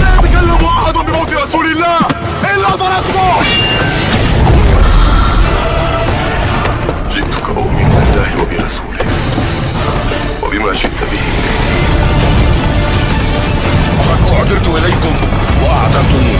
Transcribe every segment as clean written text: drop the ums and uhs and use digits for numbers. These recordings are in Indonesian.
لا يتكلم أحد بموت رسول الله إلا ضربته. جئتك أؤمن بالله وبرسوله وبما شئت به. وقد أعذرت إليكم وأعذرتموني.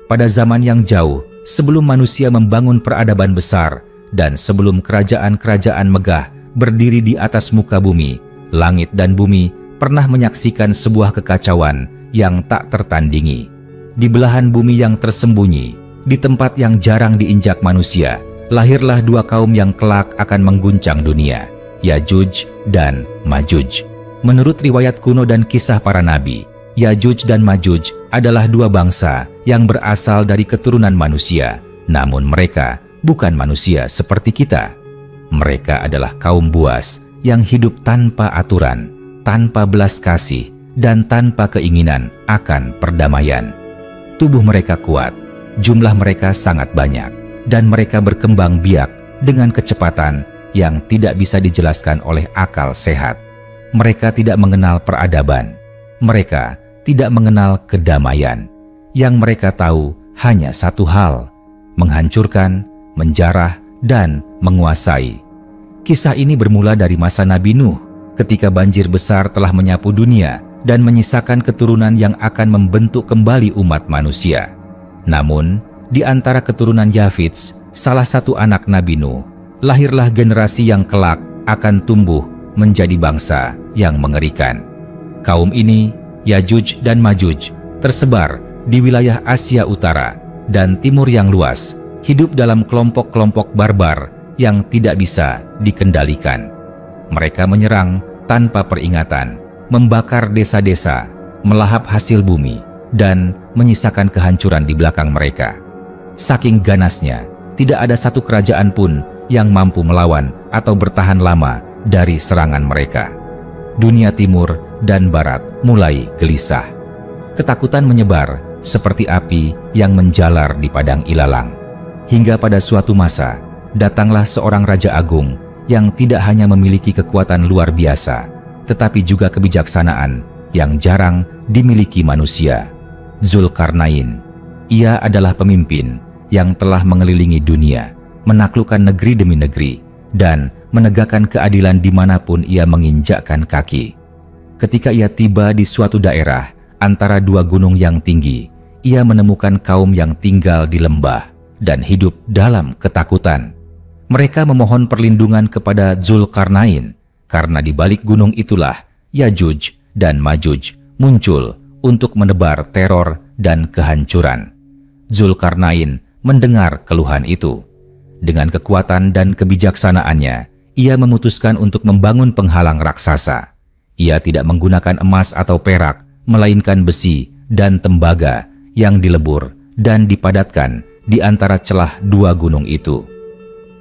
Pada zaman yang jauh, sebelum manusia membangun peradaban besar dan sebelum kerajaan-kerajaan megah berdiri di atas muka bumi, langit dan bumi pernah menyaksikan sebuah kekacauan yang tak tertandingi. Di belahan bumi yang tersembunyi, di tempat yang jarang diinjak manusia, lahirlah dua kaum yang kelak akan mengguncang dunia, Yajuj dan Majuj. Menurut riwayat kuno dan kisah para nabi, Yajuj dan Majuj adalah dua bangsa yang berasal dari keturunan manusia, namun mereka bukan manusia seperti kita. Mereka adalah kaum buas yang hidup tanpa aturan, tanpa belas kasih, dan tanpa keinginan akan perdamaian. Tubuh mereka kuat, jumlah mereka sangat banyak, dan mereka berkembang biak dengan kecepatan yang tidak bisa dijelaskan oleh akal sehat. Mereka tidak mengenal peradaban. Mereka tidak mengenal kedamaian. Yang mereka tahu hanya satu hal: menghancurkan, menjarah, dan menguasai. Kisah ini bermula dari masa Nabi Nuh, ketika banjir besar telah menyapu dunia dan menyisakan keturunan yang akan membentuk kembali umat manusia. Namun, di antara keturunan Yafits, salah satu anak Nabi Nuh, lahirlah generasi yang kelak akan tumbuh menjadi bangsa yang mengerikan. Kaum ini, Yajuj dan Majuj, tersebar di wilayah Asia Utara dan Timur yang luas, hidup dalam kelompok-kelompok barbar yang tidak bisa dikendalikan. Mereka menyerang tanpa peringatan, membakar desa-desa, melahap hasil bumi, dan menyisakan kehancuran di belakang mereka. Saking ganasnya, tidak ada satu kerajaan pun yang mampu melawan atau bertahan lama dari serangan mereka. Dunia timur dan barat mulai gelisah. Ketakutan menyebar seperti api yang menjalar di padang ilalang. Hingga pada suatu masa, datanglah seorang raja agung yang tidak hanya memiliki kekuatan luar biasa, tetapi juga kebijaksanaan yang jarang dimiliki manusia. Zulkarnain. Ia adalah pemimpin yang telah mengelilingi dunia, menaklukkan negeri demi negeri, dan menegakkan keadilan dimanapun ia menginjakkan kaki. Ketika ia tiba di suatu daerah antara dua gunung yang tinggi, ia menemukan kaum yang tinggal di lembah dan hidup dalam ketakutan. Mereka memohon perlindungan kepada Zulkarnain, karena di balik gunung itulah Yajuj dan Majuj muncul untuk menebar teror dan kehancuran. Zulkarnain mendengar keluhan itu. Dengan kekuatan dan kebijaksanaannya, ia memutuskan untuk membangun penghalang raksasa. Ia tidak menggunakan emas atau perak, melainkan besi dan tembaga yang dilebur dan dipadatkan di antara celah dua gunung itu.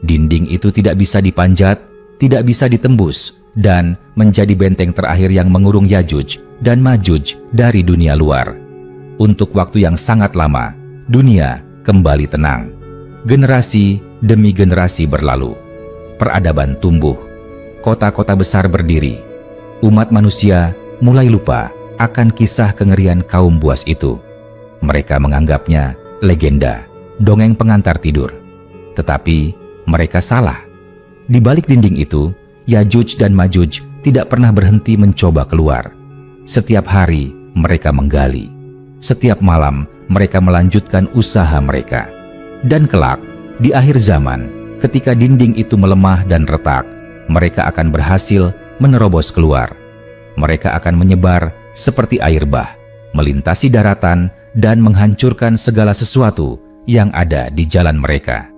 Dinding itu tidak bisa dipanjat, tidak bisa ditembus, dan menjadi benteng terakhir yang mengurung Yajuj dan Majuj dari dunia luar. Untuk waktu yang sangat lama, dunia kembali tenang. Generasi demi generasi berlalu. Peradaban tumbuh. Kota-kota besar berdiri. Umat manusia mulai lupa akan kisah kengerian kaum buas itu. Mereka menganggapnya legenda, dongeng pengantar tidur. Tetapi mereka salah. Di balik dinding itu, Yajuj dan Majuj tidak pernah berhenti mencoba keluar. Setiap hari mereka menggali. Setiap malam mereka melanjutkan usaha mereka. Dan kelak, di akhir zaman, ketika dinding itu melemah dan retak, mereka akan berhasil menerobos keluar. Mereka akan menyebar seperti air bah, melintasi daratan dan menghancurkan segala sesuatu yang ada di jalan mereka.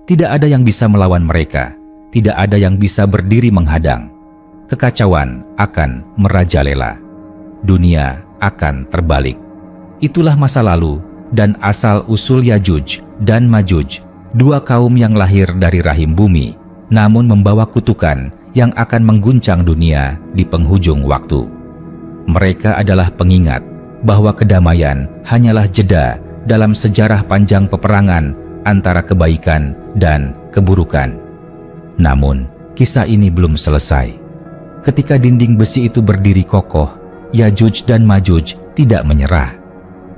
Tidak ada yang bisa melawan mereka, tidak ada yang bisa berdiri menghadang. Kekacauan akan merajalela. Dunia akan terbalik. Itulah masa lalu dan asal-usul Yajuj dan Majuj, dua kaum yang lahir dari rahim bumi, namun membawa kutukan yang akan mengguncang dunia di penghujung waktu. Mereka adalah pengingat bahwa kedamaian hanyalah jeda dalam sejarah panjang peperangan antara kebaikan dan keburukan. Namun, kisah ini belum selesai. Ketika dinding besi itu berdiri kokoh, Yajuj dan Majuj tidak menyerah.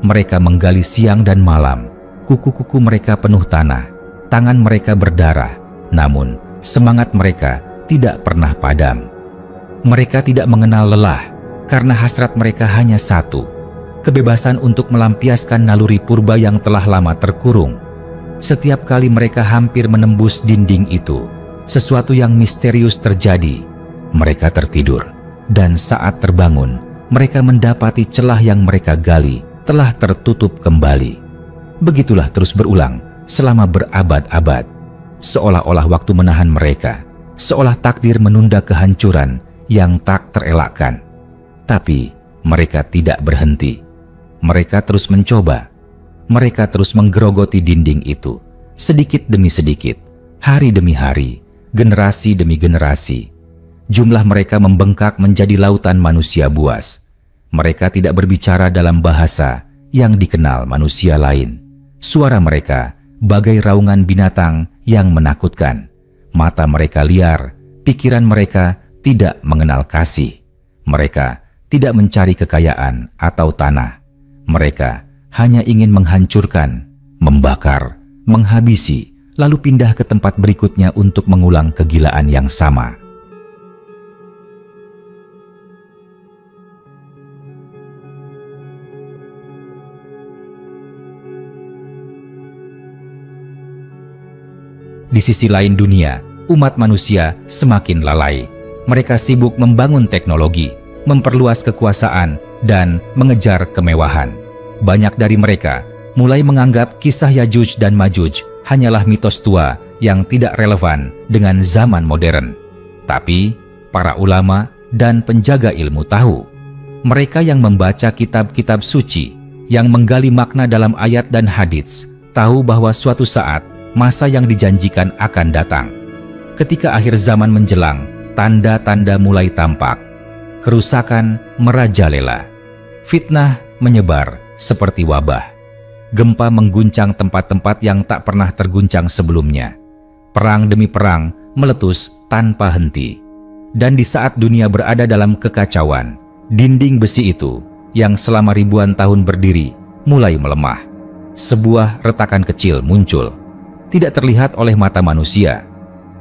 Mereka menggali siang dan malam. Kuku-kuku mereka penuh tanah, tangan mereka berdarah, namun semangat mereka tidak pernah padam. Mereka tidak mengenal lelah karena hasrat mereka hanya satu: kebebasan untuk melampiaskan naluri purba yang telah lama terkurung. Setiap kali mereka hampir menembus dinding itu, sesuatu yang misterius terjadi. Mereka tertidur, dan saat terbangun, mereka mendapati celah yang mereka gali telah tertutup kembali. Begitulah terus berulang selama berabad-abad, seolah-olah waktu menahan mereka, seolah takdir menunda kehancuran yang tak terelakkan. Tapi mereka tidak berhenti. Mereka terus mencoba. Mereka terus menggerogoti dinding itu, sedikit demi sedikit, hari demi hari, generasi demi generasi. Jumlah mereka membengkak menjadi lautan manusia buas. Mereka tidak berbicara dalam bahasa yang dikenal manusia lain. Suara mereka bagai raungan binatang yang menakutkan. Mata mereka liar, pikiran mereka tidak mengenal kasih. Mereka tidak mencari kekayaan atau tanah. Mereka hanya ingin menghancurkan, membakar, menghabisi, lalu pindah ke tempat berikutnya untuk mengulang kegilaan yang sama. Di sisi lain dunia, umat manusia semakin lalai. Mereka sibuk membangun teknologi, memperluas kekuasaan, dan mengejar kemewahan. Banyak dari mereka mulai menganggap kisah Yajuj dan Majuj hanyalah mitos tua yang tidak relevan dengan zaman modern. Tapi, para ulama dan penjaga ilmu tahu. Mereka yang membaca kitab-kitab suci, yang menggali makna dalam ayat dan hadits, tahu bahwa suatu saat masa yang dijanjikan akan datang. Ketika akhir zaman menjelang, tanda-tanda mulai tampak. Kerusakan merajalela. Fitnah menyebar seperti wabah. Gempa mengguncang tempat-tempat yang tak pernah terguncang sebelumnya. Perang demi perang meletus tanpa henti. Dan di saat dunia berada dalam kekacauan, dinding besi itu yang selama ribuan tahun berdiri mulai melemah. Sebuah retakan kecil muncul. Tidak terlihat oleh mata manusia.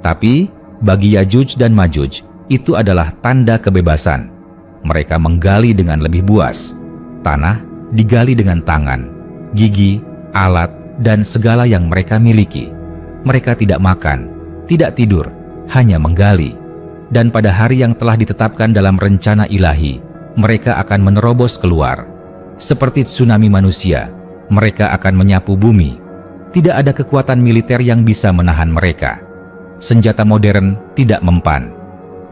Tapi bagi Yajuj dan Majuj itu adalah tanda kebebasan. Mereka menggali dengan lebih buas. Tanah digali dengan tangan, gigi, alat, dan segala yang mereka miliki. Mereka tidak makan, tidak tidur, hanya menggali. Dan pada hari yang telah ditetapkan dalam rencana ilahi, mereka akan menerobos keluar. Seperti tsunami manusia, mereka akan menyapu bumi. Tidak ada kekuatan militer yang bisa menahan mereka. Senjata modern tidak mempan.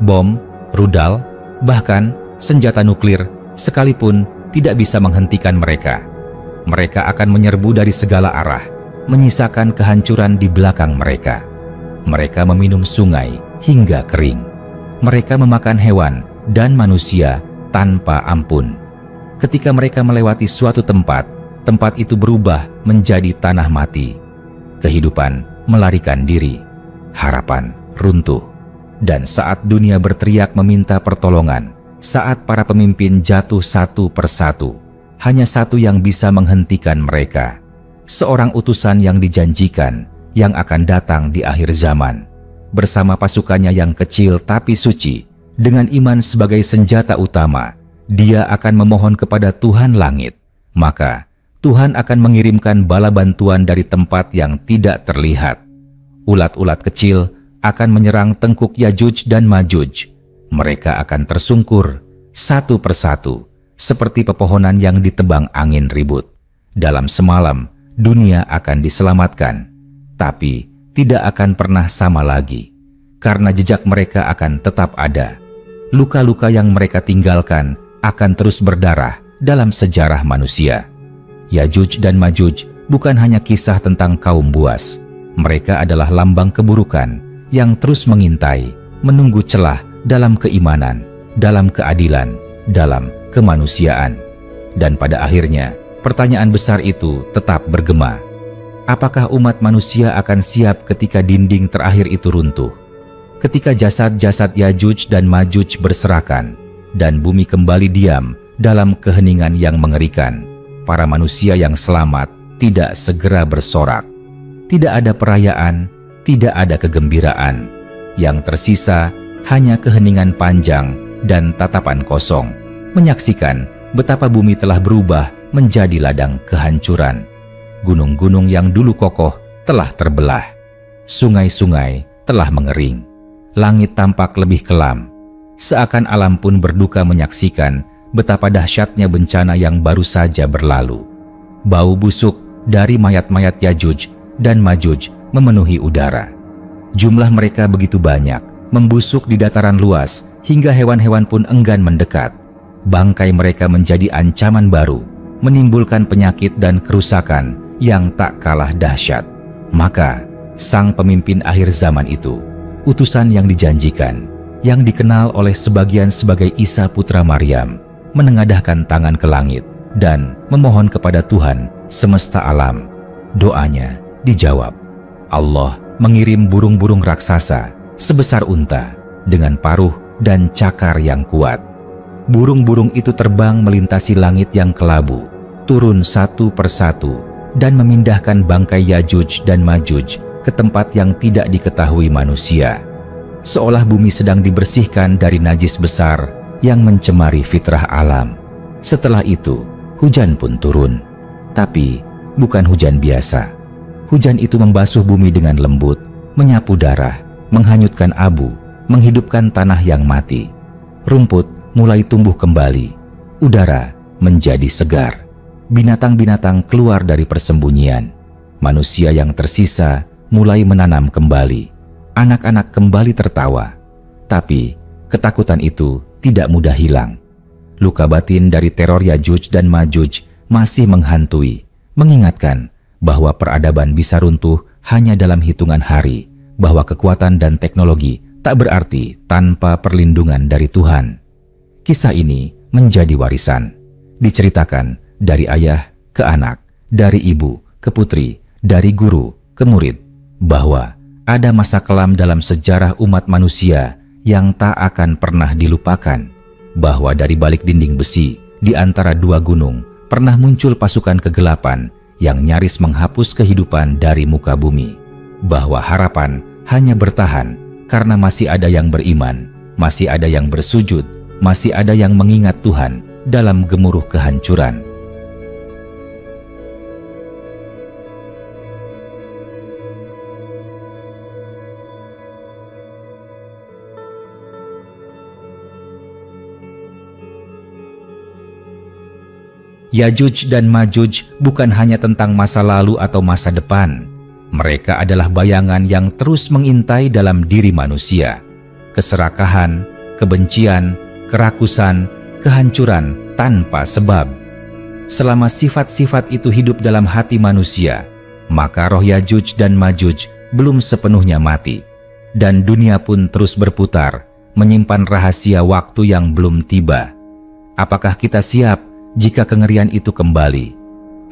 Bom, rudal, bahkan senjata nuklir sekalipun tidak bisa menghentikan mereka. Mereka akan menyerbu dari segala arah, menyisakan kehancuran di belakang mereka. Mereka meminum sungai hingga kering. Mereka memakan hewan dan manusia tanpa ampun. Ketika mereka melewati suatu tempat, tempat itu berubah menjadi tanah mati. Kehidupan melarikan diri, harapan runtuh. Dan saat dunia berteriak meminta pertolongan, saat para pemimpin jatuh satu persatu, hanya satu yang bisa menghentikan mereka. Seorang utusan yang dijanjikan yang akan datang di akhir zaman. Bersama pasukannya yang kecil tapi suci, dengan iman sebagai senjata utama, dia akan memohon kepada Tuhan langit. Maka Tuhan akan mengirimkan bala bantuan dari tempat yang tidak terlihat. Ulat-ulat kecil akan menyerang tengkuk Yajuj dan Majuj. Mereka akan tersungkur satu persatu, seperti pepohonan yang ditebang angin ribut. Dalam semalam, dunia akan diselamatkan, tapi tidak akan pernah sama lagi, karena jejak mereka akan tetap ada. Luka-luka yang mereka tinggalkan akan terus berdarah dalam sejarah manusia. Yajuj dan Majuj bukan hanya kisah tentang kaum buas. Mereka adalah lambang keburukan yang terus mengintai, menunggu celah dalam keimanan, dalam keadilan, dalam kemanusiaan. Dan pada akhirnya, pertanyaan besar itu tetap bergema. Apakah umat manusia akan siap ketika dinding terakhir itu runtuh? Ketika jasad-jasad Yajuj dan Majuj berserakan, dan bumi kembali diam dalam keheningan yang mengerikan, para manusia yang selamat tidak segera bersorak. Tidak ada perayaan, tidak ada kegembiraan. Yang tersisa hanya keheningan panjang dan tatapan kosong, menyaksikan betapa bumi telah berubah menjadi ladang kehancuran. Gunung-gunung yang dulu kokoh telah terbelah. Sungai-sungai telah mengering. Langit tampak lebih kelam. Seakan alam pun berduka menyaksikan betapa dahsyatnya bencana yang baru saja berlalu. Bau busuk dari mayat-mayat Yajuj dan Majuj memenuhi udara. Jumlah mereka begitu banyak, membusuk di dataran luas hingga hewan-hewan pun enggan mendekat. Bangkai mereka menjadi ancaman baru, menimbulkan penyakit dan kerusakan yang tak kalah dahsyat. Maka, sang pemimpin akhir zaman itu, utusan yang dijanjikan, yang dikenal oleh sebagian sebagai Isa putra Maryam, menengadahkan tangan ke langit dan memohon kepada Tuhan semesta alam. Doanya dijawab. Allah mengirim burung-burung raksasa sebesar unta dengan paruh dan cakar yang kuat. Burung-burung itu terbang melintasi langit yang kelabu, turun satu persatu, dan memindahkan bangkai Yajuj dan Majuj ke tempat yang tidak diketahui manusia. Seolah bumi sedang dibersihkan dari najis besar yang mencemari fitrah alam. Setelah itu, hujan pun turun. Tapi bukan hujan biasa. Hujan itu membasuh bumi dengan lembut, menyapu darah, menghanyutkan abu, menghidupkan tanah yang mati. Rumput mulai tumbuh kembali. Udara menjadi segar. Binatang-binatang keluar dari persembunyian. Manusia yang tersisa mulai menanam kembali. Anak-anak kembali tertawa. Tapi ketakutan itu tidak mudah hilang. Luka batin dari teror Yajuj dan Majuj masih menghantui, mengingatkan bahwa peradaban bisa runtuh hanya dalam hitungan hari, bahwa kekuatan dan teknologi tak berarti tanpa perlindungan dari Tuhan. Kisah ini menjadi warisan, diceritakan dari ayah ke anak, dari ibu ke putri, dari guru ke murid, bahwa ada masa kelam dalam sejarah umat manusia yang tak akan pernah dilupakan, bahwa dari balik dinding besi di antara dua gunung pernah muncul pasukan kegelapan yang nyaris menghapus kehidupan dari muka bumi, bahwa harapan hanya bertahan karena masih ada yang beriman, masih ada yang bersujud, masih ada yang mengingat Tuhan dalam gemuruh kehancuran. Yajuj dan Majuj bukan hanya tentang masa lalu atau masa depan. Mereka adalah bayangan yang terus mengintai dalam diri manusia. Keserakahan, kebencian, kerakusan, kehancuran tanpa sebab. Selama sifat-sifat itu hidup dalam hati manusia, maka roh Yajuj dan Majuj belum sepenuhnya mati. Dan dunia pun terus berputar, menyimpan rahasia waktu yang belum tiba. Apakah kita siap jika kengerian itu kembali?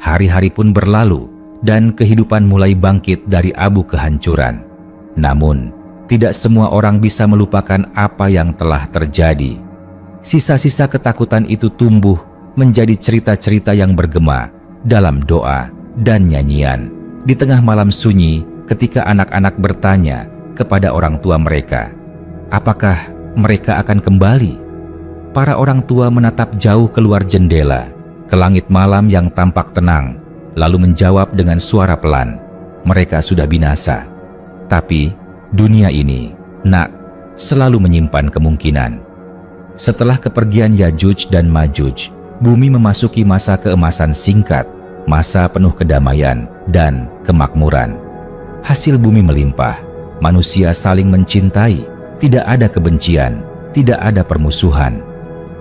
Hari-hari pun berlalu dan kehidupan mulai bangkit dari abu kehancuran. Namun, tidak semua orang bisa melupakan apa yang telah terjadi. Sisa-sisa ketakutan itu tumbuh menjadi cerita-cerita yang bergema dalam doa dan nyanyian. Di tengah malam sunyi ketika anak-anak bertanya kepada orang tua mereka, apakah mereka akan kembali? Para orang tua menatap jauh keluar jendela, ke langit malam yang tampak tenang, lalu menjawab dengan suara pelan, mereka sudah binasa. Tapi dunia ini, nak, selalu menyimpan kemungkinan. Setelah kepergian Yajuj dan Majuj, bumi memasuki masa keemasan singkat, masa penuh kedamaian dan kemakmuran. Hasil bumi melimpah, manusia saling mencintai, tidak ada kebencian, tidak ada permusuhan.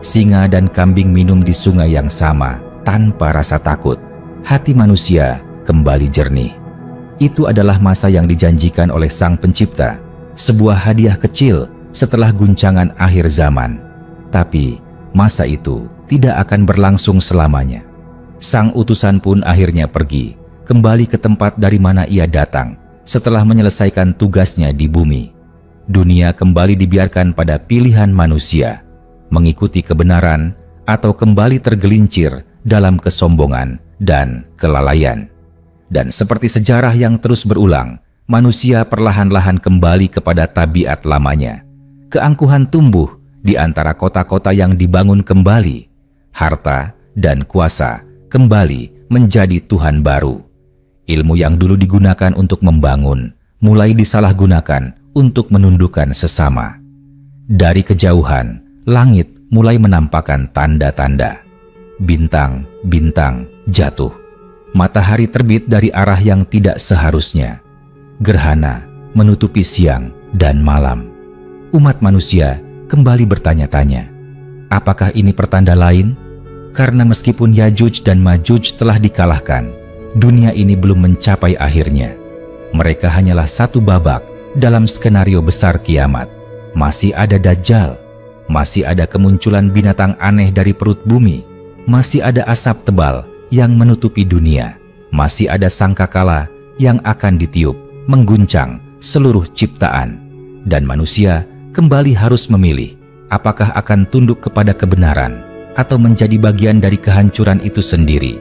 Singa dan kambing minum di sungai yang sama tanpa rasa takut. Hati manusia kembali jernih. Itu adalah masa yang dijanjikan oleh Sang Pencipta, sebuah hadiah kecil setelah guncangan akhir zaman. Tapi masa itu tidak akan berlangsung selamanya. Sang utusan pun akhirnya pergi, kembali ke tempat dari mana ia datang setelah menyelesaikan tugasnya di bumi. Dunia kembali dibiarkan pada pilihan manusia, mengikuti kebenaran atau kembali tergelincir dalam kesombongan dan kelalaian. Dan seperti sejarah yang terus berulang, manusia perlahan-lahan kembali kepada tabiat lamanya. Keangkuhan tumbuh di antara kota-kota yang dibangun kembali. Harta dan kuasa kembali menjadi Tuhan baru. Ilmu yang dulu digunakan untuk membangun mulai disalahgunakan untuk menundukkan sesama. Dari kejauhan, langit mulai menampakkan tanda-tanda. Bintang-bintang jatuh. Matahari terbit dari arah yang tidak seharusnya. Gerhana menutupi siang dan malam. Umat manusia kembali bertanya-tanya, apakah ini pertanda lain? Karena meskipun Yajuj dan Majuj telah dikalahkan, dunia ini belum mencapai akhirnya. Mereka hanyalah satu babak dalam skenario besar kiamat. Masih ada Dajjal, masih ada kemunculan binatang aneh dari perut bumi, masih ada asap tebal yang menutupi dunia, masih ada sangkakala yang akan ditiup mengguncang seluruh ciptaan. Dan manusia kembali harus memilih apakah akan tunduk kepada kebenaran atau menjadi bagian dari kehancuran itu sendiri.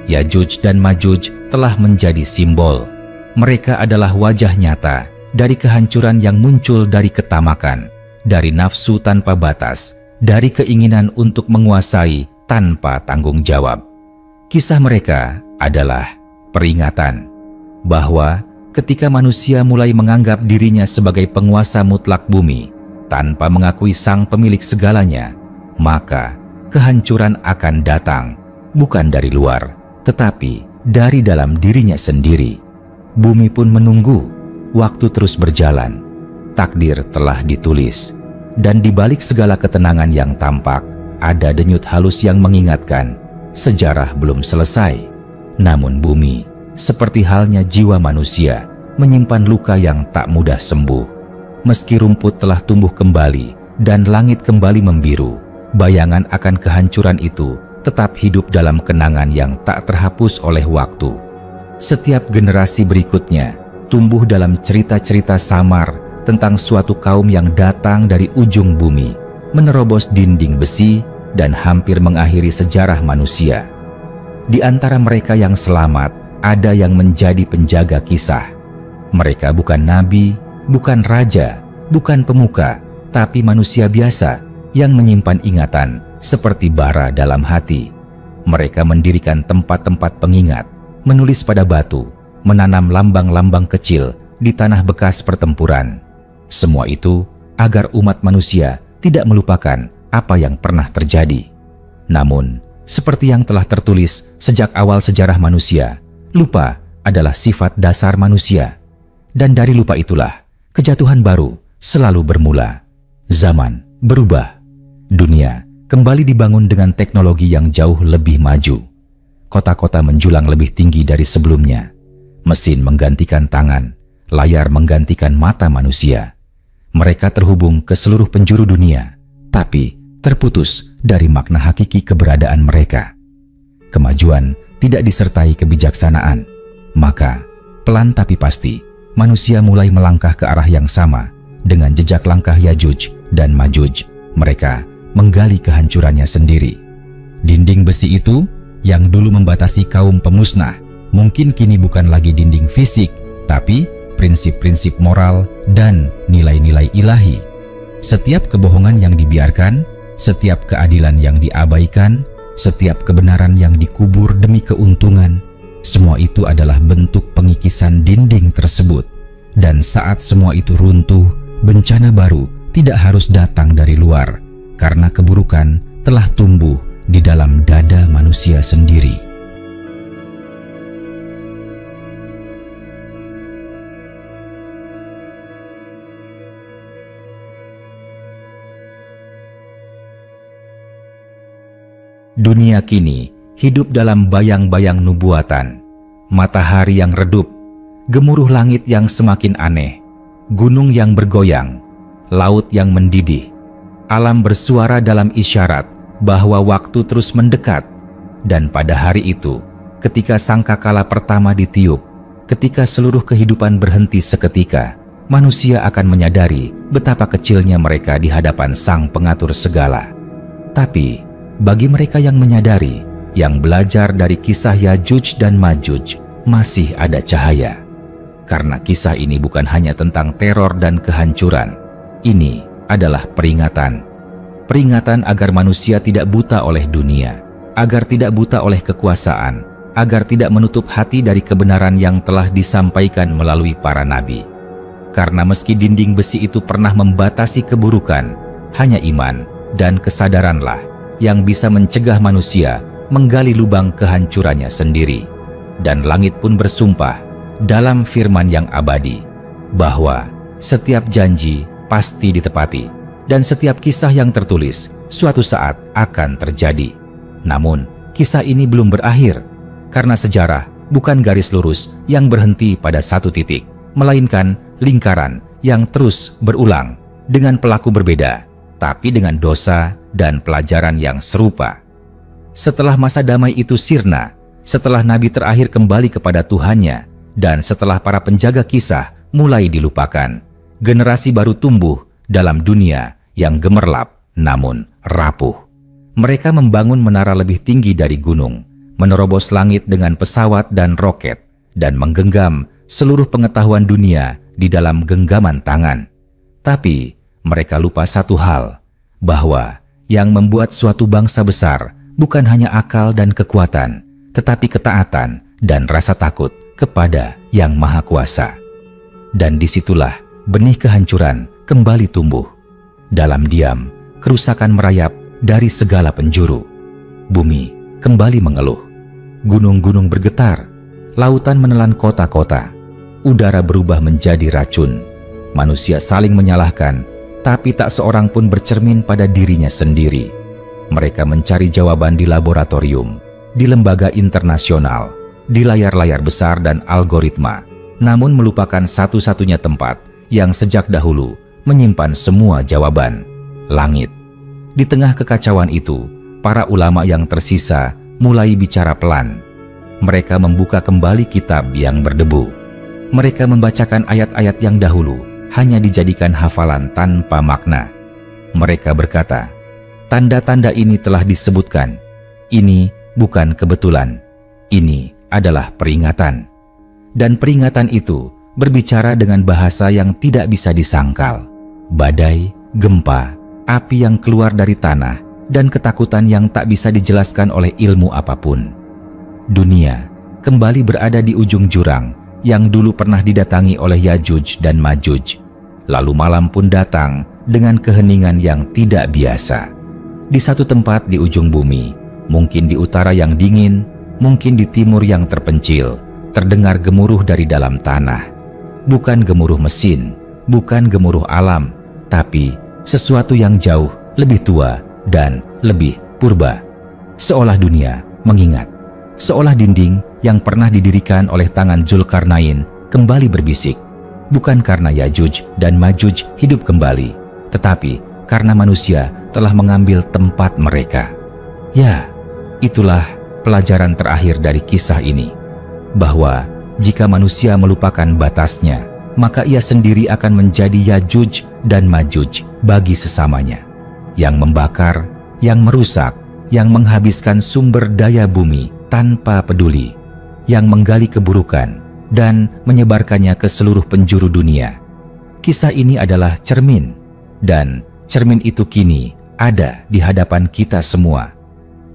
Yajuj dan Majuj telah menjadi simbol. Mereka adalah wajah nyata dari kehancuran yang muncul dari ketamakan, dari nafsu tanpa batas, dari keinginan untuk menguasai tanpa tanggung jawab. Kisah mereka adalah peringatan bahwa ketika manusia mulai menganggap dirinya sebagai penguasa mutlak bumi tanpa mengakui Sang Pemilik segalanya, maka kehancuran akan datang bukan dari luar, tetapi dari dalam dirinya sendiri. Bumi pun menunggu, waktu terus berjalan, takdir telah ditulis, dan di balik segala ketenangan yang tampak, ada denyut halus yang mengingatkan sejarah belum selesai. Namun bumi, seperti halnya jiwa manusia, menyimpan luka yang tak mudah sembuh. Meski rumput telah tumbuh kembali dan langit kembali membiru, bayangan akan kehancuran itu tetap hidup dalam kenangan yang tak terhapus oleh waktu. Setiap generasi berikutnya tumbuh dalam cerita-cerita samar tentang suatu kaum yang datang dari ujung bumi, menerobos dinding besi dan hampir mengakhiri sejarah manusia. Di antara mereka yang selamat, ada yang menjadi penjaga kisah. Mereka bukan nabi, bukan raja, bukan pemuka, tapi manusia biasa yang menyimpan ingatan seperti bara dalam hati. Mereka mendirikan tempat-tempat pengingat, menulis pada batu, menanam lambang-lambang kecil di tanah bekas pertempuran. Semua itu agar umat manusia tidak melupakan apa yang pernah terjadi. Namun, seperti yang telah tertulis sejak awal sejarah manusia, lupa adalah sifat dasar manusia. Dan dari lupa itulah, kejatuhan baru selalu bermula. Zaman berubah. Dunia kembali dibangun dengan teknologi yang jauh lebih maju. Kota-kota menjulang lebih tinggi dari sebelumnya. Mesin menggantikan tangan, layar menggantikan mata manusia. Mereka terhubung ke seluruh penjuru dunia, tapi terputus dari makna hakiki keberadaan mereka. Kemajuan tidak disertai kebijaksanaan, maka pelan tapi pasti manusia mulai melangkah ke arah yang sama dengan jejak langkah Yajuj dan Majuj. Mereka menggali kehancurannya sendiri. Dinding besi itu yang dulu membatasi kaum pemusnah mungkin kini bukan lagi dinding fisik, tapi prinsip-prinsip moral dan nilai-nilai ilahi. Setiap kebohongan yang dibiarkan, setiap keadilan yang diabaikan, setiap kebenaran yang dikubur demi keuntungan, semua itu adalah bentuk pengikisan dinding tersebut. Dan saat semua itu runtuh, bencana baru tidak harus datang dari luar, karena keburukan telah tumbuh di dalam dada manusia sendiri. Dunia kini hidup dalam bayang-bayang nubuatan, matahari yang redup, gemuruh langit yang semakin aneh, gunung yang bergoyang, laut yang mendidih, alam bersuara dalam isyarat bahwa waktu terus mendekat. Dan pada hari itu, ketika sangkakala pertama ditiup, ketika seluruh kehidupan berhenti seketika, manusia akan menyadari betapa kecilnya mereka di hadapan Sang Pengatur segala. Tapi bagi mereka yang menyadari, yang belajar dari kisah Yajuj dan Majuj, masih ada cahaya. Karena kisah ini bukan hanya tentang teror dan kehancuran. Ini adalah peringatan. Peringatan agar manusia tidak buta oleh dunia, agar tidak buta oleh kekuasaan, agar tidak menutup hati dari kebenaran yang telah disampaikan melalui para nabi. Karena meski dinding besi itu pernah membatasi keburukan, hanya iman dan kesadaranlah yang bisa mencegah manusia menggali lubang kehancurannya sendiri. Dan langit pun bersumpah dalam firman yang abadi bahwa setiap janji pasti ditepati dan setiap kisah yang tertulis suatu saat akan terjadi. Namun, kisah ini belum berakhir karena sejarah bukan garis lurus yang berhenti pada satu titik, melainkan lingkaran yang terus berulang dengan pelaku berbeda, tapi dengan dosa dan pelajaran yang serupa. Setelah masa damai itu sirna, setelah nabi terakhir kembali kepada Tuhannya, dan setelah para penjaga kisah mulai dilupakan, generasi baru tumbuh dalam dunia yang gemerlap namun rapuh. Mereka membangun menara lebih tinggi dari gunung, menerobos langit dengan pesawat dan roket, dan menggenggam seluruh pengetahuan dunia di dalam genggaman tangan. Tapi mereka lupa satu hal, bahwa yang membuat suatu bangsa besar bukan hanya akal dan kekuatan, tetapi ketaatan dan rasa takut kepada Yang Maha Kuasa. Dan disitulah benih kehancuran kembali tumbuh. Dalam diam, kerusakan merayap dari segala penjuru. Bumi kembali mengeluh. Gunung-gunung bergetar. Lautan menelan kota-kota. Udara berubah menjadi racun. Manusia saling menyalahkan, tapi tak seorang pun bercermin pada dirinya sendiri. Mereka mencari jawaban di laboratorium, di lembaga internasional, di layar-layar besar dan algoritma, namun melupakan satu-satunya tempat yang sejak dahulu menyimpan semua jawaban: langit. Di tengah kekacauan itu, para ulama yang tersisa mulai bicara pelan. Mereka membuka kembali kitab yang berdebu. Mereka membacakan ayat-ayat yang dahulu hanya dijadikan hafalan tanpa makna. Mereka berkata, tanda-tanda ini telah disebutkan. Ini bukan kebetulan. Ini adalah peringatan. Dan peringatan itu berbicara dengan bahasa yang tidak bisa disangkal. Badai, gempa, api yang keluar dari tanah, dan ketakutan yang tak bisa dijelaskan oleh ilmu apapun. Dunia kembali berada di ujung jurang yang dulu pernah didatangi oleh Yajuj dan Majuj. Lalu malam pun datang dengan keheningan yang tidak biasa. Di satu tempat di ujung bumi, mungkin di utara yang dingin, mungkin di timur yang terpencil, terdengar gemuruh dari dalam tanah. Bukan gemuruh mesin, bukan gemuruh alam, tapi sesuatu yang jauh lebih tua dan lebih purba. Seolah dunia mengingat, seolah dinding yang pernah didirikan oleh tangan Zulkarnain kembali berbisik, bukan karena Yajuj dan Majuj hidup kembali, tetapi karena manusia telah mengambil tempat mereka. Ya, itulah pelajaran terakhir dari kisah ini, bahwa jika manusia melupakan batasnya, maka ia sendiri akan menjadi Yajuj dan Majuj bagi sesamanya, yang membakar, yang merusak, yang menghabiskan sumber daya bumi tanpa peduli, yang menggali keburukan dan menyebarkannya ke seluruh penjuru dunia. Kisah ini adalah cermin, dan cermin itu kini ada di hadapan kita semua.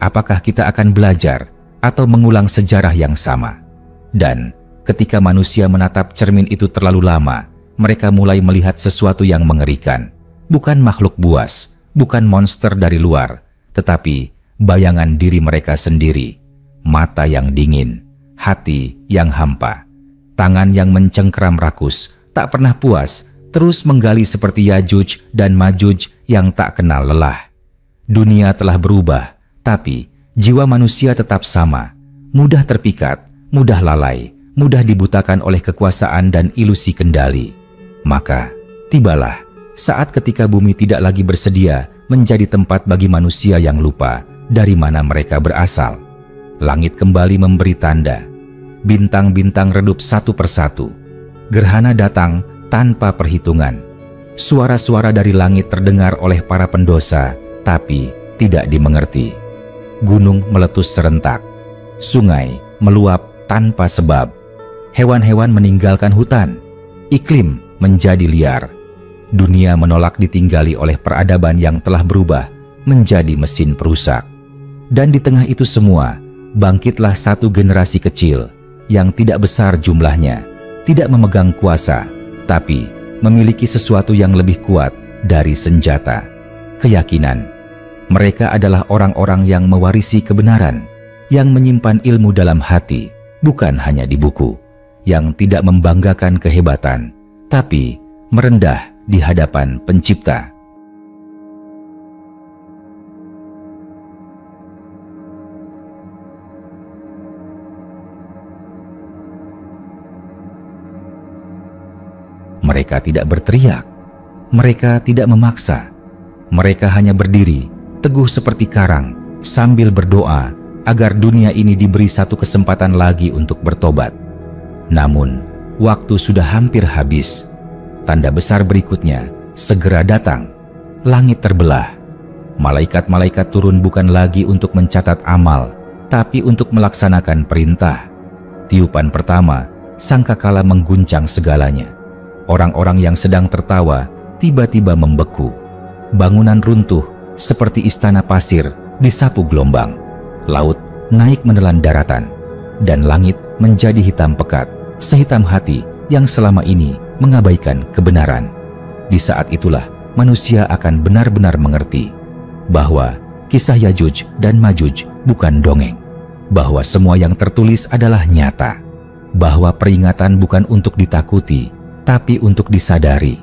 Apakah kita akan belajar atau mengulang sejarah yang sama? Dan ketika manusia menatap cermin itu terlalu lama, mereka mulai melihat sesuatu yang mengerikan. Bukan makhluk buas, bukan monster dari luar, tetapi bayangan diri mereka sendiri. Mata yang dingin, hati yang hampa, tangan yang mencengkeram rakus, tak pernah puas, terus menggali seperti Yajuj dan Majuj yang tak kenal lelah. Dunia telah berubah, tapi Jiwa manusia tetap sama, mudah terpikat, mudah lalai, mudah dibutakan oleh kekuasaan dan ilusi kendali. Maka, tibalah saat ketika bumi tidak lagi bersedia menjadi tempat bagi manusia yang lupa dari mana mereka berasal. Langit kembali memberi tanda. Bintang-bintang redup satu persatu. Gerhana datang tanpa perhitungan. Suara-suara dari langit terdengar oleh para pendosa, tapi tidak dimengerti. Gunung meletus serentak. Sungai meluap tanpa sebab. Hewan-hewan meninggalkan hutan. Iklim menjadi liar. Dunia menolak ditinggali oleh peradaban yang telah berubah menjadi mesin perusak. Dan di tengah itu semua, bangkitlah satu generasi kecil yang tidak besar jumlahnya, tidak memegang kuasa, tapi memiliki sesuatu yang lebih kuat dari senjata, keyakinan. Mereka adalah orang-orang yang mewarisi kebenaran, yang menyimpan ilmu dalam hati, bukan hanya di buku, yang tidak membanggakan kehebatan, tapi merendah di hadapan Pencipta. Mereka tidak berteriak, mereka tidak memaksa, mereka hanya berdiri, teguh seperti karang, sambil berdoa agar dunia ini diberi satu kesempatan lagi untuk bertobat. Namun, waktu sudah hampir habis. Tanda besar berikutnya segera datang. Langit terbelah. Malaikat-malaikat turun bukan lagi untuk mencatat amal, tapi untuk melaksanakan perintah. Tiupan pertama, sangkakala mengguncang segalanya. Orang-orang yang sedang tertawa tiba-tiba membeku. Bangunan runtuh seperti istana pasir disapu gelombang. Laut naik menelan daratan, dan langit menjadi hitam pekat, sehitam hati yang selama ini mengabaikan kebenaran. Di saat itulah manusia akan benar-benar mengerti bahwa kisah Yajuj dan Majuj bukan dongeng, bahwa semua yang tertulis adalah nyata, bahwa peringatan bukan untuk ditakuti, tapi untuk disadari.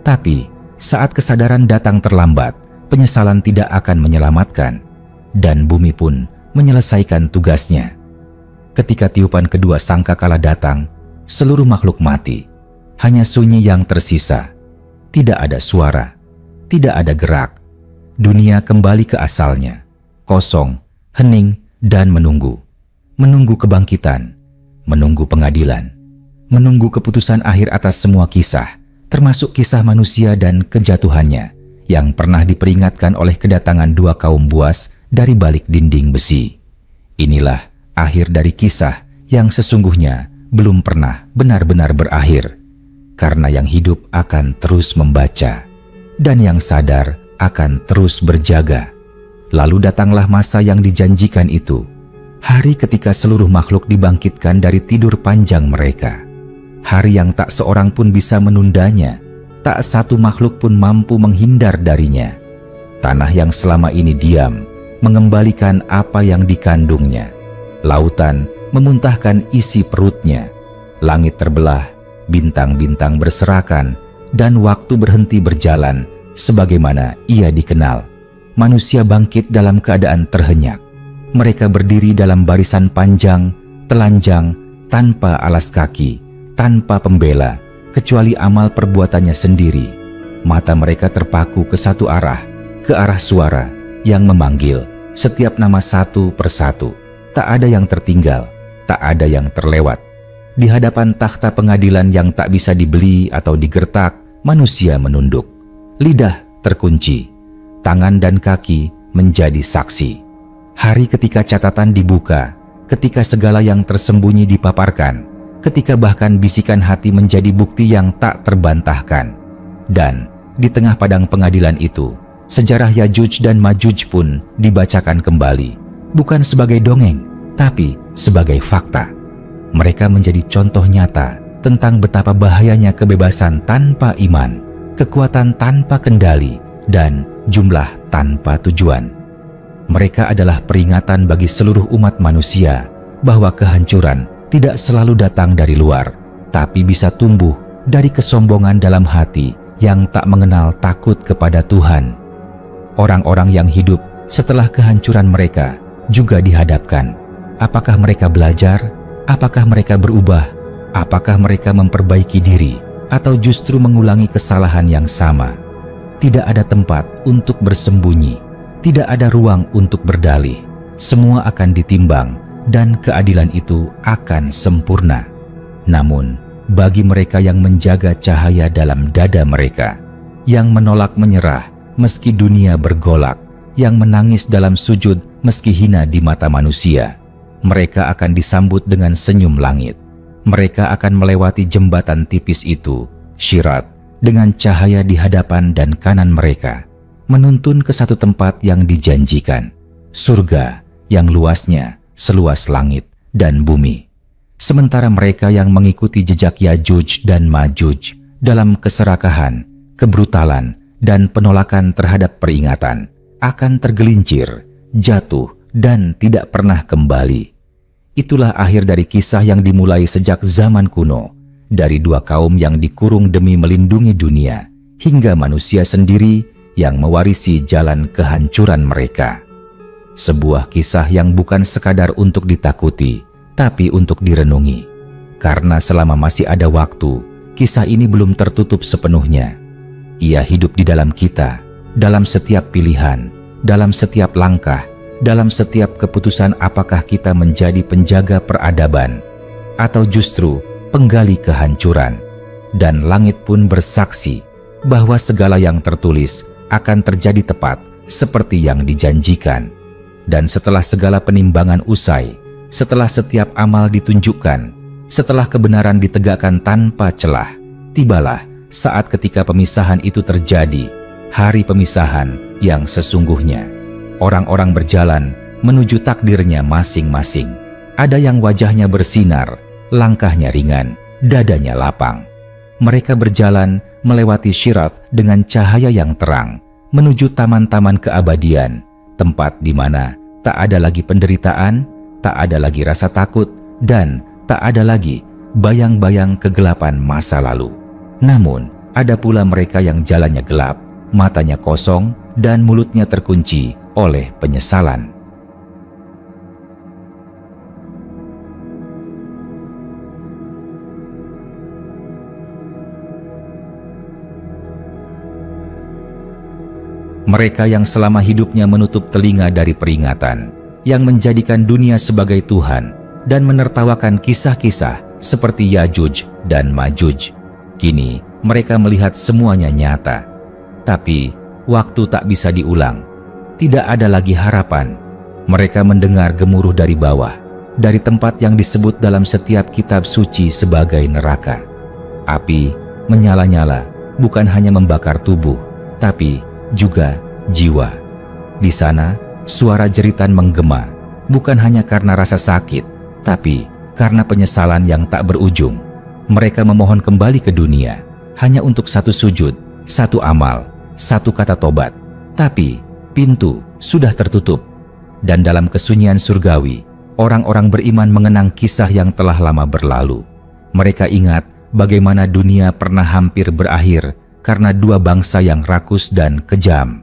Tapi saat kesadaran datang terlambat, penyesalan tidak akan menyelamatkan, dan bumi pun menyelesaikan tugasnya. Ketika tiupan kedua sangkakala datang, seluruh makhluk mati. Hanya sunyi yang tersisa. Tidak ada suara, tidak ada gerak. Dunia kembali ke asalnya, kosong, hening, dan menunggu. Menunggu kebangkitan, menunggu pengadilan, menunggu keputusan akhir atas semua kisah, termasuk kisah manusia dan kejatuhannya yang pernah diperingatkan oleh kedatangan dua kaum buas dari balik dinding besi. Inilah akhir dari kisah yang sesungguhnya belum pernah benar-benar berakhir, karena yang hidup akan terus membaca, dan yang sadar akan terus berjaga. Lalu datanglah masa yang dijanjikan itu, hari ketika seluruh makhluk dibangkitkan dari tidur panjang mereka. Hari yang tak seorang pun bisa menundanya, tak satu makhluk pun mampu menghindar darinya. Tanah yang selama ini diam, mengembalikan apa yang dikandungnya. Lautan memuntahkan isi perutnya. Langit terbelah, bintang-bintang berserakan, dan waktu berhenti berjalan sebagaimana ia dikenal. Manusia bangkit dalam keadaan terhenyak. Mereka berdiri dalam barisan panjang, telanjang, tanpa alas kaki, tanpa pembela, kecuali amal perbuatannya sendiri. Mata mereka terpaku ke satu arah, ke arah suara yang memanggil setiap nama satu persatu. Tak ada yang tertinggal, tak ada yang terlewat. Di hadapan takhta pengadilan yang tak bisa dibeli atau digertak, manusia menunduk. Lidah terkunci, tangan dan kaki menjadi saksi. Hari ketika catatan dibuka, ketika segala yang tersembunyi dipaparkan, ketika bahkan bisikan hati menjadi bukti yang tak terbantahkan. Dan di tengah padang pengadilan itu, sejarah Yajuj dan Majuj pun dibacakan kembali, bukan sebagai dongeng, tapi sebagai fakta. Mereka menjadi contoh nyata tentang betapa bahayanya kebebasan tanpa iman, kekuatan tanpa kendali, dan jumlah tanpa tujuan. Mereka adalah peringatan bagi seluruh umat manusia bahwa kehancuran tidak selalu datang dari luar, tapi bisa tumbuh dari kesombongan dalam hati yang tak mengenal takut kepada Tuhan. Orang-orang yang hidup setelah kehancuran mereka juga dihadapkan. Apakah mereka belajar? Apakah mereka berubah? Apakah mereka memperbaiki diri? Atau justru mengulangi kesalahan yang sama? Tidak ada tempat untuk bersembunyi. Tidak ada ruang untuk berdalih. Semua akan ditimbang dan keadilan itu akan sempurna. Namun, bagi mereka yang menjaga cahaya dalam dada mereka, yang menolak menyerah meski dunia bergolak, yang menangis dalam sujud meski hina di mata manusia, mereka akan disambut dengan senyum langit. Mereka akan melewati jembatan tipis itu, Syirat, dengan cahaya di hadapan dan kanan mereka, menuntun ke satu tempat yang dijanjikan, surga yang luasnya seluas langit dan bumi. Sementara mereka yang mengikuti jejak Yajuj dan Majuj dalam keserakahan, kebrutalan, dan penolakan terhadap peringatan, akan tergelincir, jatuh, dan tidak pernah kembali. Itulah akhir dari kisah yang dimulai sejak zaman kuno, dari dua kaum yang dikurung demi melindungi dunia, hingga manusia sendiri yang mewarisi jalan kehancuran mereka. Sebuah kisah yang bukan sekadar untuk ditakuti, tapi untuk direnungi. Karena selama masih ada waktu, kisah ini belum tertutup sepenuhnya. Ia hidup di dalam kita, dalam setiap pilihan, dalam setiap langkah, dalam setiap keputusan apakah kita menjadi penjaga peradaban atau justru penggali kehancuran. Dan langit pun bersaksi bahwa segala yang tertulis akan terjadi tepat seperti yang dijanjikan. Dan setelah segala penimbangan usai, setelah setiap amal ditunjukkan, setelah kebenaran ditegakkan tanpa celah, tibalah saat ketika pemisahan itu terjadi, hari pemisahan yang sesungguhnya. Orang-orang berjalan menuju takdirnya masing-masing. Ada yang wajahnya bersinar, langkahnya ringan, dadanya lapang. Mereka berjalan melewati Syirat dengan cahaya yang terang, menuju taman-taman keabadian, tempat di mana tak ada lagi penderitaan, tak ada lagi rasa takut, dan tak ada lagi bayang-bayang kegelapan masa lalu. Namun, ada pula mereka yang jalannya gelap, matanya kosong, dan mulutnya terkunci oleh penyesalan. Mereka yang selama hidupnya menutup telinga dari peringatan, yang menjadikan dunia sebagai Tuhan, dan menertawakan kisah-kisah seperti Yajuj dan Majuj. Kini mereka melihat semuanya nyata. Tapi waktu tak bisa diulang. Tidak ada lagi harapan. Mereka mendengar gemuruh dari bawah, dari tempat yang disebut dalam setiap kitab suci sebagai neraka. Api menyala-nyala, bukan hanya membakar tubuh, tapi juga jiwa. Di sana, suara jeritan menggema, bukan hanya karena rasa sakit, tapi karena penyesalan yang tak berujung. Mereka memohon kembali ke dunia, hanya untuk satu sujud, satu amal, satu kata tobat. Tapi pintu sudah tertutup. Dan dalam kesunyian surgawi, orang-orang beriman mengenang kisah yang telah lama berlalu. Mereka ingat bagaimana dunia pernah hampir berakhir karena dua bangsa yang rakus dan kejam.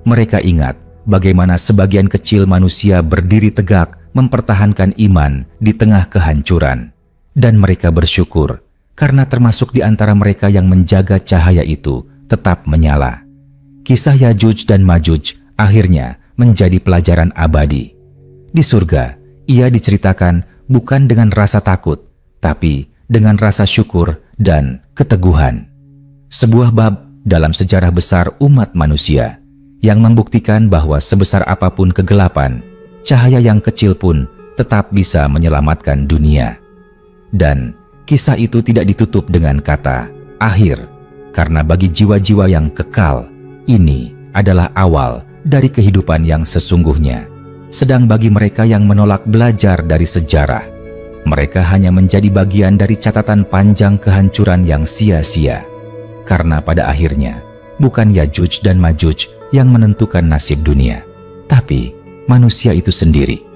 Mereka ingat bagaimana sebagian kecil manusia berdiri tegak mempertahankan iman di tengah kehancuran. Dan mereka bersyukur karena termasuk di antara mereka yang menjaga cahaya itu tetap menyala. Kisah Yajuj dan Majuj akhirnya menjadi pelajaran abadi. Di surga, ia diceritakan bukan dengan rasa takut, tapi dengan rasa syukur dan keteguhan. Sebuah bab dalam sejarah besar umat manusia yang membuktikan bahwa sebesar apapun kegelapan, cahaya yang kecil pun tetap bisa menyelamatkan dunia. Dan kisah itu tidak ditutup dengan kata akhir, karena bagi jiwa-jiwa yang kekal, ini adalah awal dari kehidupan yang sesungguhnya. Sedang bagi mereka yang menolak belajar dari sejarah, mereka hanya menjadi bagian dari catatan panjang kehancuran yang sia-sia. Karena pada akhirnya, bukan Yajuj dan Majuj yang menentukan nasib dunia, tapi manusia itu sendiri.